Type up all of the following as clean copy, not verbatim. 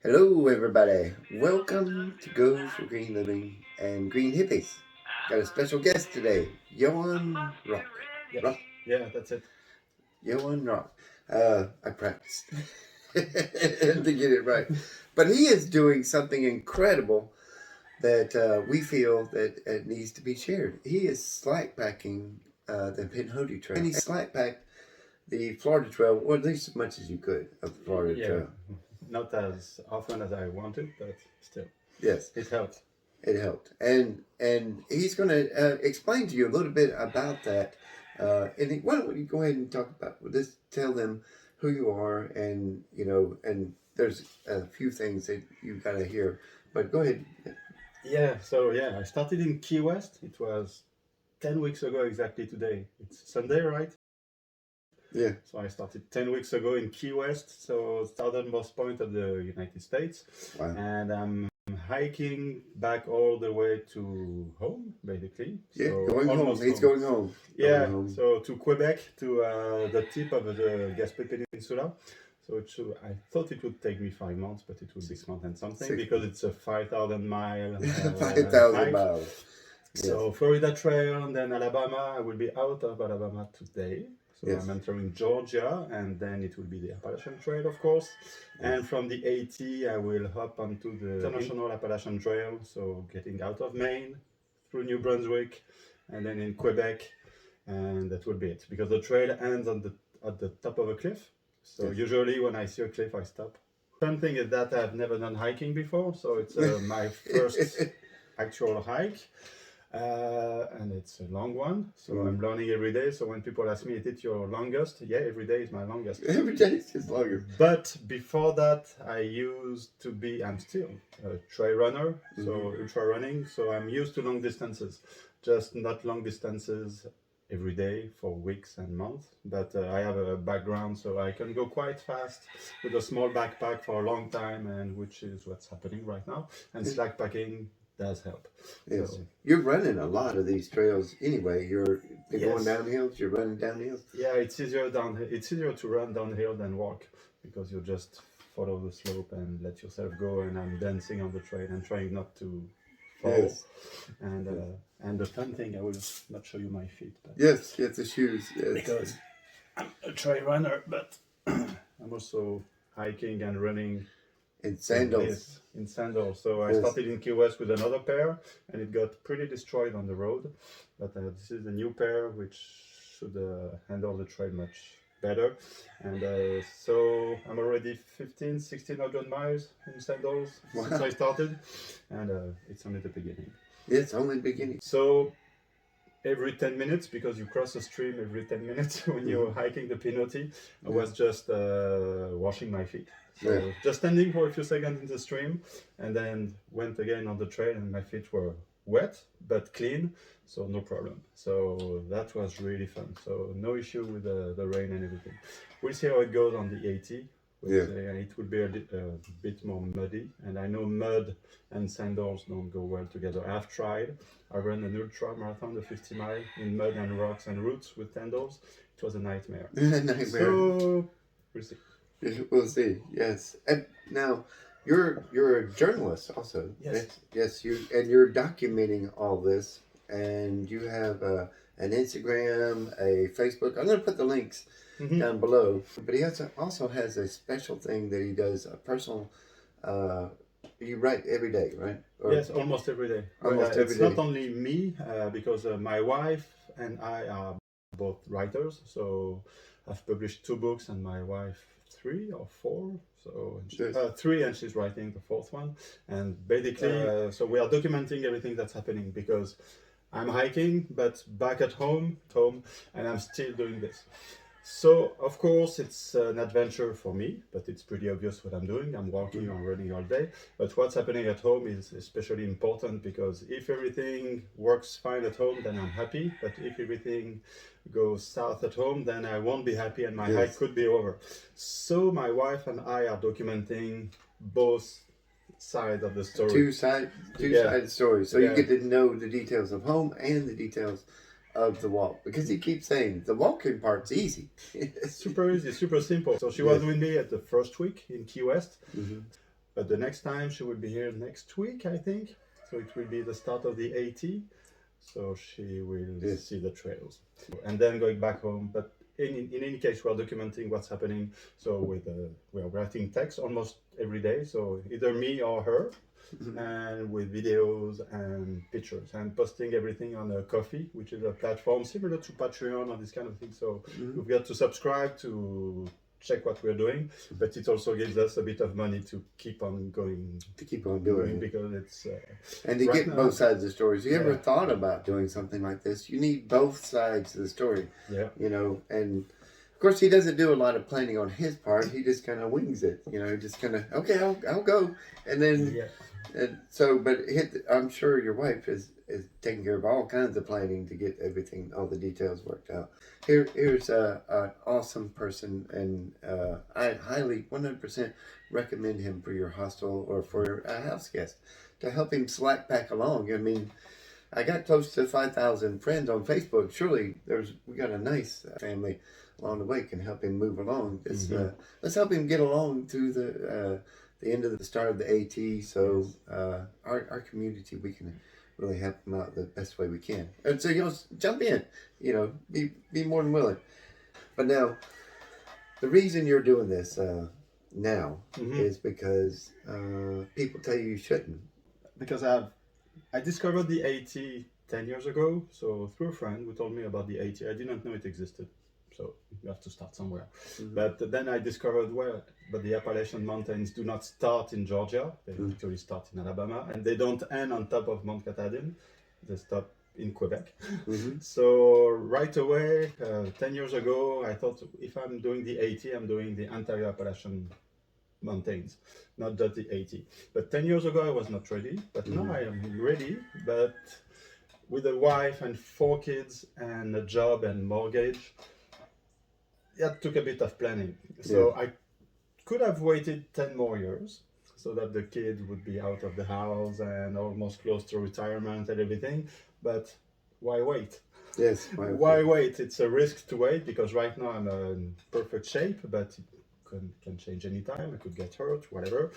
Hello, everybody. Welcome to Go for Green Living and Green Hippies. Got a special guest today, JOAN ROCH. Yes. ROCH. Yeah, that's it. JOAN ROCH. I practiced to get it right. But he is doing something incredible that we feel that it needs to be shared. He is slack packing the Pinhoti Trail. And he slack packed the Florida Trail, or at least as much as you could of the Florida Trail. Not as often as I wanted, but still. Yes. It helped. It helped. And he's going to explain to you a little bit about that. Why don't we go ahead and talk about this? Tell them who you are, and and there's a few things that you got to hear. But go ahead. I started in Key West. It was 10 weeks ago exactly today. It's Sunday, right? Yeah. So I started 10 weeks ago in Key West, so southernmost point of the United States. Wow. And I'm hiking back all the way to home, basically. Yeah, so going home. He's going home. Yeah, going home. So to Quebec, to the tip of the Gaspé Peninsula. So I thought it would take me 5 months, but it would be 6 months and something because it's a 5,000 mile 5,000 hike. miles. So Florida Trail, and then Alabama. I will be out of Alabama today. So Yes. I'm entering Georgia, and then it will be the Appalachian Trail, of course. And from the AT, I will hop onto the International Appalachian Trail, so getting out of Maine, through New Brunswick, and then in Quebec, and that will be it. Because the trail ends at the top of a cliff, so Yes. Usually when I see a cliff, I stop. Fun thing is that I've never done hiking before, so it's my first actual hike. And it's a long one, so I'm learning every day. So when people ask me, is it your longest? Yeah, every day is my longest. Every day is his longest. But before that, I'm still a trail runner, so ultra running. So I'm used to long distances, just not long distances every day for weeks and months. But I have a background, so I can go quite fast with a small backpack for a long time, and which is what's happening right now. And slack packing does help. Yes. So, you're running a lot of these trails anyway. You're going Yes. down hills. You're running down hills. Yeah, it's easier to run downhill than walk because you just follow the slope and let yourself go. And I'm dancing on the trail and trying not to fall. Yes. And the fun thing, I will not show you my feet, but Yes, get the shoes. Yes. because I'm a trail runner, but I'm also hiking and running And sandals. in sandals. So I Yes. started in Key West with another pair, and it got pretty destroyed on the road. But this is a new pair, which should handle the trail much better. And so I'm already 1,600 miles in sandals since I started, and it's only the beginning. It's only the beginning. So every 10 minutes, because you cross a stream every 10 minutes when you're hiking the Pinhoti, I was just washing my feet. So just standing for a few seconds in the stream, and then went again on the trail, and my feet were wet but clean, so no problem. So that was really fun. So no issue with the rain and everything. We'll see how it goes on the AT. And it will be a bit more muddy, and I know mud and sandals don't go well together. I've tried. I ran an ultra marathon, the 50 mile, in mud and rocks and roots with sandals. It was a nightmare. So we'll see. We'll see. Yes. And now, you're a journalist also. Yes. Yes. You're documenting all this, and you have an Instagram, a Facebook. I'm going to put the links down below. But he also has a special thing that he does, a personal. You write every day, right? Yes, almost every day. It's not only me, because my wife and I are both writers. So I've published 2 books, and my wife 3 or 4. So 3, and she's writing the 4th one. And basically, so we are documenting everything that's happening because I'm hiking, but back at home, and I'm still doing this. So, of course, it's an adventure for me, but it's pretty obvious what I'm doing. I'm walking or running all day. But what's happening at home is especially important because if everything works fine at home, then I'm happy. But if everything goes south at home, then I won't be happy and my hike could be over. So my wife and I are documenting both sides of the story. Two-sided story. So you get to know the details of home and the details of the walk, because he keeps saying the walking part's easy. Super easy, super simple. So she was with me at the first week in Key West. But the next time she will be here next week, I think. So it will be the start of the AT. So she will see the trails. And then going back home. But in any case, we're documenting what's happening. So we're writing text almost every day. So either me or her. And with videos and pictures, and posting everything on a Coffee, which is a platform similar to Patreon or this kind of thing. So you've got to subscribe to check what we're doing, but it also gives us a bit of money to keep on going. To keep on doing because it's and to get both sides of the stories. You ever thought about doing something like this? You need both sides of the story. Yeah. You know, and of course he doesn't do a lot of planning on his part. He just kind of wings it. You know, just kind of okay, I'll go, and then. Yeah. And so, but I'm sure your wife is taking care of all kinds of planning to get everything, all the details worked out. Here's an awesome person, and I highly 100% recommend him for your hostel or for a house guest to help him slack back along. I mean, I got close to 5,000 friends on Facebook. Surely we got a nice family along the way can help him move along. Let's help him get along through the end of the start of the AT. So our community, we can really help them out the best way we can. And so jump in. Be more than willing. But now, the reason you're doing this now is because people tell you shouldn't. Because I discovered the AT 10 years ago. So through a friend who told me about the AT, I didn't know it existed. So you have to start somewhere. But then I discovered but the Appalachian Mountains do not start in Georgia. They actually start in Alabama, and they don't end on top of Mount Katahdin. They stop in Quebec. So right away, 10 years ago, I thought if I'm doing the AT, I'm doing the entire Appalachian Mountains, not just the AT. But 10 years ago, I was not ready. But now I am ready. But with a wife and 4 kids and a job and mortgage, that took a bit of planning. So I could have waited 10 more years so that the kid would be out of the house and almost close to retirement and everything. But why wait? Yes. Why wait? It's a risk to wait because right now I'm in perfect shape, but it can change anytime. I could get hurt, whatever.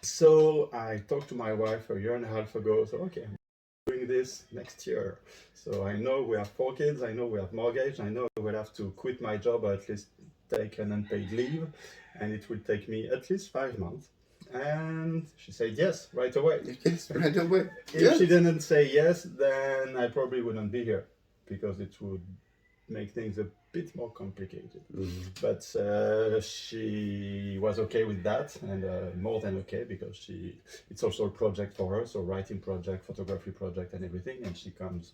So I talked to my wife a year and a half ago. So, okay, doing this next year. So I know we have 4 kids, I know we have mortgage, I know I will have to quit my job or at least take an unpaid leave, and it will take me at least 5 months. And she said yes right away. Yes, right away. If she didn't say yes, then I probably wouldn't be here because it would make things a bit more complicated. But she was okay with that, and more than okay, because it's also a project for her, so writing project, photography project and everything, and she comes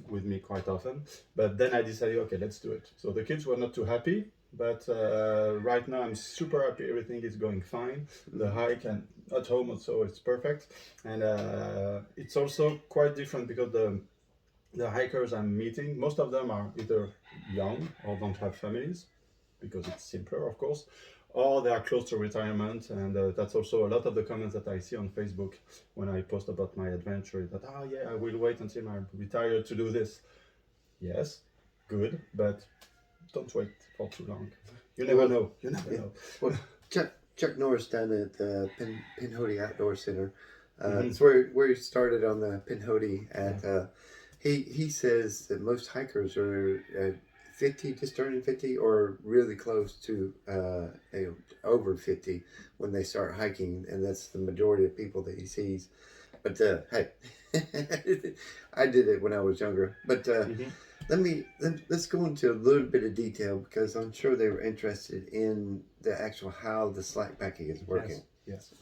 with me quite often. But then I decided, okay, let's do it. So the kids were not too happy, but right now I'm super happy, everything is going fine. The hike and at home also it's perfect, and it's also quite different because the hikers I'm meeting, most of them are either young or don't have families, because it's simpler, of course, or they are close to retirement. And that's also a lot of the comments that I see on Facebook when I post about my adventure, that, I will wait until I'm retired to do this. Yes, good, but don't wait for too long. You never know. You never know. Well, Chuck Norris down at the Pinhoti Outdoor Center, it's where he started on the Pinhoti at... He says that most hikers are at 50, just turning 50, or really close to over 50 when they start hiking, and that's the majority of people that he sees. But hey, I did it when I was younger. But let's go into a little bit of detail, because I'm sure they were interested in the actual how the slack packing is working. Yes.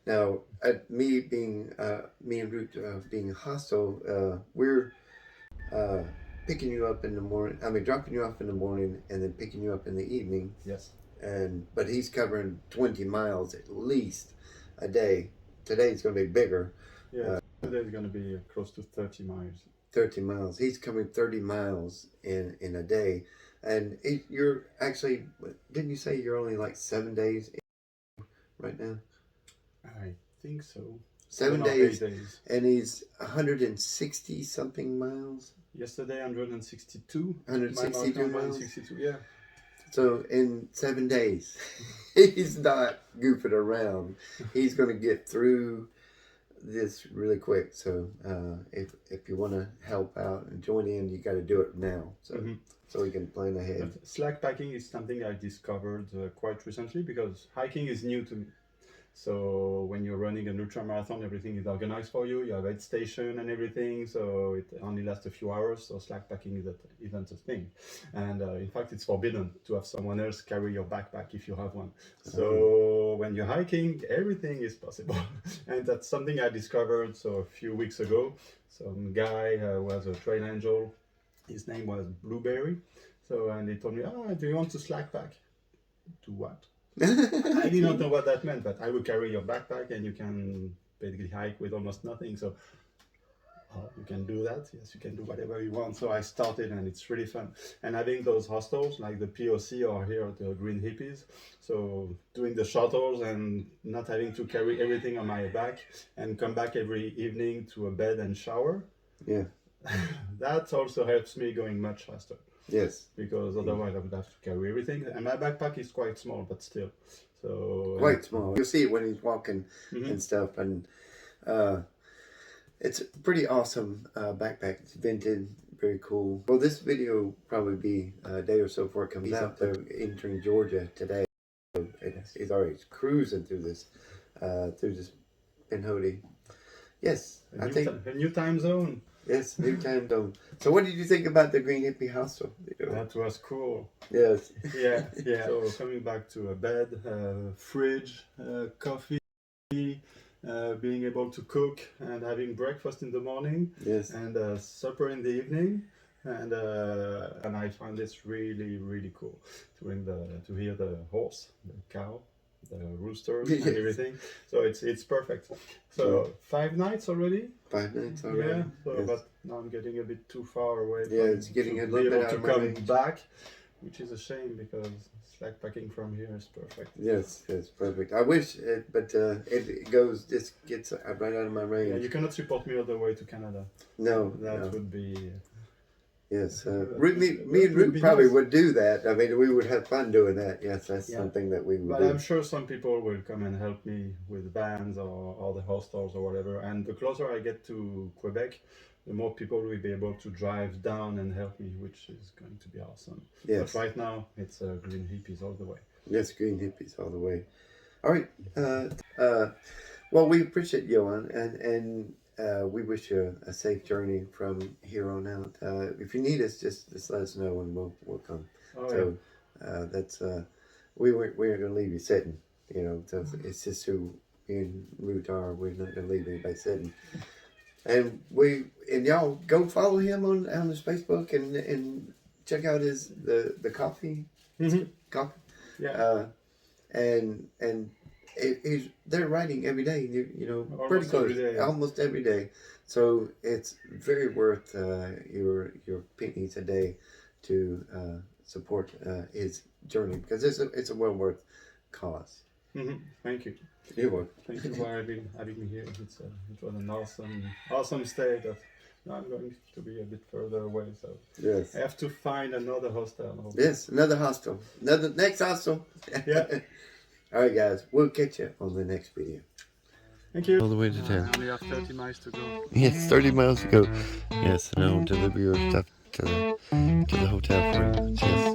Now, me and Ruth being a hostel, we're picking you up in the morning. I mean, dropping you off in the morning and then picking you up in the evening. Yes. But he's covering 20 miles at least a day. Today's going to be bigger. Yeah, today's going to be close to 30 miles. 30 miles. He's coming 30 miles in a day. And you're actually, didn't you say you're only like 7 days right now? I think so. 7 days, and he's 160 something miles. Yesterday, 162. 162 miles. 162, yeah. So in 7 days, he's not goofing around. He's going to get through this really quick. So if you want to help out and join in, you got to do it now. So so we can plan ahead. But slack packing is something I discovered quite recently because hiking is new to me. So when you're running an ultra marathon, everything is organized for you. You have aid station and everything, so it only lasts a few hours. So slack packing isn't a thing, and in fact, it's forbidden to have someone else carry your backpack if you have one. So when you're hiking, everything is possible, and that's something I discovered. So a few weeks ago, some guy was a trail angel. His name was Blueberry. So and he told me, "Oh, do you want to slack pack? Do what?" I did not know what that meant, but I will carry your backpack and you can basically hike with almost nothing. So you can do that. Yes, you can do whatever you want. So I started and it's really fun. And having those hostels like the POC or here the Green Hippies. So doing the shuttles and not having to carry everything on my back and come back every evening to a bed and shower. Yeah. That also helps me going much faster. Yes. Because otherwise I would have to carry everything. And my backpack is quite small, but still. So quite small. You'll see it when he's walking and stuff. And it's a pretty awesome backpack. It's vintage, very cool. Well, this video will probably be a day or so before it comes out. They're entering Georgia today. So he's already cruising through this Pinhoti. Yes, I think a new time zone. Yes, new time zone. So what did you think about the Green Hippie Hostel? That was cool. Yes. Yeah. So coming back to a bed, fridge, coffee, being able to cook and having breakfast in the morning. Yes. And supper in the evening. And I find this really, really cool to hear the horse, the cow, the roosters and everything. So it's perfect. So 5 nights already. 5 nights already. Yeah. So, but now I'm getting a bit too far away. Yeah, it's getting a little bit out of my range. Come back, which is a shame because slack packing from here is perfect. Yes, it's perfect. I wish it, but it gets right out of my range. Yeah, you cannot support me all the way to Canada. No, that would be. Yes, me and Root probably would do that. I mean, we would have fun doing that. Yes, that's something that we would do. But I'm sure some people will come and help me with vans or the hostels or whatever. And the closer I get to Quebec, the more people will be able to drive down and help me, which is going to be awesome. Yes. But right now, it's Green Hippies all the way. Yes, Green Hippies all the way. All right. Well, we appreciate Johan, and we wish you a safe journey from here on out. If you need us, just let us know and we'll come. That's we weren't going to leave you sitting. So it's just who me and Root are. We're not going to leave anybody sitting. And y'all go follow him on his Facebook and check out the coffee. Coffee. Yeah. And they're writing every day, pretty close, almost every day. So it's very worth your pennies a day to support his journey because it's a well worth cause. Thank you. You're welcome. Thank you for having me here. It was an awesome stay. That now I'm going to be a bit further away, so yes, I have to find another hostel. Yes, another hostel, next hostel. Yeah. All right, guys, we'll catch you on the next video. Thank you. All the way to town. I only have 30 miles to go. Yes, 30 miles to go. Yes, and I'll deliver your stuff to the hotel for you. Yes.